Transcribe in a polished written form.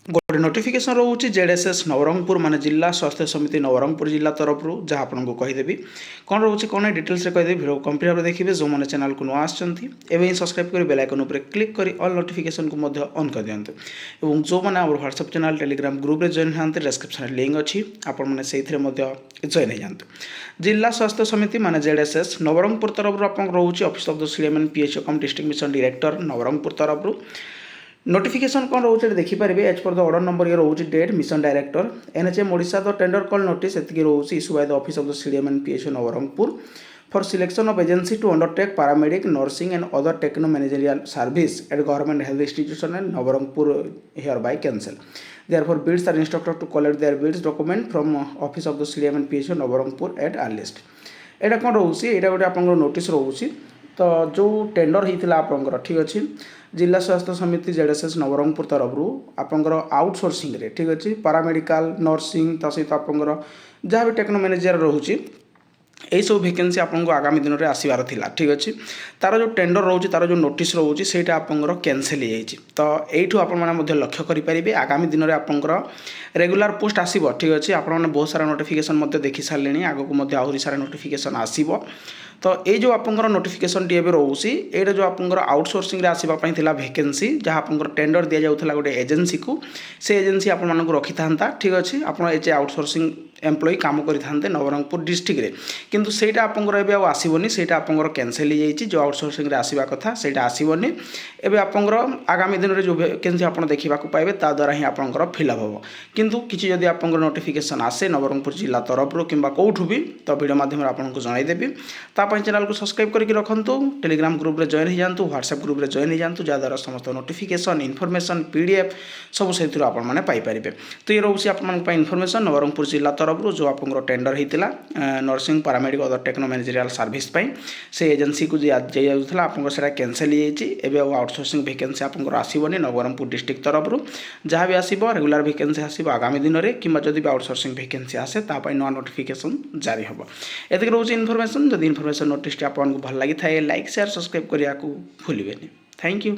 गोटे नोटिफिकेशन रोचे जेडएसएस नवरंगपुर माने जिला स्वास्थ्य समिति नवरंगपुर जिला तरफ जहाँ आपको कहीदेवी कौन रोचे कौन डिटेल्स कहीदेवी भिडियो कंप्लीट भाव देखिए जो मैंने चैनल को नुआ आसमें सब्सक्राइब कर बेल आइकन पर क्लिक कर ऑल नोटिफिकेशन को ऑन कर दिंतु और जो मैंने आम व्हाट्सएप चैनल टेलीग्राम ग्रुप में जॉइन हाँ डिस्क्रिप्शन लिंक अच्छी आपने जॉइन हो जातु जिला स्वास्थ्य समिति माने जेडएसएस नवरंगपुर तरफ आप रोचे office of the CMN PHO cum district mission director Nabarangpur तरफ नोटिफिकेशन कौन रोचे देखिपारे as per the order number ये रोचे date mission director NHM Odisha the tender call notice एतिकी रोचे issue by the office of the CMN PHO Nabarangpur for selection of agency to undertake paramedic nursing and other techno managerial service at government health institution and Nabarangpur hereby cancel therefore bids are instructed to collect their bids document from office of the CMN PHO Nabarangpur at earliest एटा कौन रोचे यहाँ गोटे आप notice रोचे तो जो tender होता आपंकर ठीक अच्छे जिला स्वास्थ्य समिति जेडएसएस नवरंगपुर तरफ आपंकर आउटसोर्सिंग रे ठीक अच्छे पैरामेडिकल नर्सिंग ता सहित आपंकर जहाँ भी टेक्नो मैनेजर रोचे यही सब वैकेंसी आपको आगामी दिन में आसबार था ठीक अच्छे तार जो टेंडर रोचे तार जो नोटिस रोचे से आपंकर कैंसल हो तो यू आपने लक्ष्य करेंगे आगामी दिन में आपंकर रेगुलर पोस्ट आसो ठीक अच्छे आपने बहुत सारा नोटिफिकेशन देखी सारे आगक आहरी सारा नोटिफिकेशन आसो तो ये जो आपंकर नोटिफिकेशन टी रोचे ये जो आपंकर आउटसोर्सिंग आसवाई वैकेंसी जहाँ आपंकर टेंडर दि जाऊला गोटे एजेंसी को से एजेंसी आपको रखी था ठीक अच्छे आप आउटसोर्सिंग एम्प्लॉई काम करते नवरंगपुर डिस्ट्रिक्ट रे किंतु सेटा आपंकर एबे आसबनी सेटा आपंकर कैंसल हो जो आउटसोर्सिंग आसवा कथा सेटा आसबनी एबे आपंकर आगामी दिन में जो वैकेंसी आप देखा पाइबे ता द्वारा ही आपंकर फिलअप हम किंतु किसी जदि आपंकर नोटिफिकेशन आसे नवरंगपुर जिला तरफ किंबा कौठू भी तो वीडियो माध्यम आपको जनईदेवी तापाई चैनल को सब्सक्राइब करके रखु टेलीग्राम ग्रुप में जॉइन हो जातु व्हाट्सएप ग्रुप में जॉइन हो जातु जहाँद्वारा समस्त नोटिफिकेशन इनफॉरमेशन पीडीएफ सब से आपने तो ये रोचे आप इनफॉरमेशन नवरंगपुर जिला तरफ जो आपंकर टेंडर होता nursing paramedic other techno managerial service से एजेंसी को जाऊला आपंकर कैंसल हो आउटसोर्सिंग वैकेंसी आपंकर आसबनी नवरंगपुर डिस्ट्रिक्ट तरफ जहाँ भी आसो रेगुलर वैकेंसी आसो आगामी दिन में कि जब भी आउटसोर्सिंग वैकेंसी आसे तापाई नुआ नोटिफिकेशन जारी हम एतिक रोचे इनफॉरमेशन जब इनफॉरमेशन नोटिस आपको भल लगी था लाइक शेयर सब्सक्राइब करने को भूलें थैंक यू।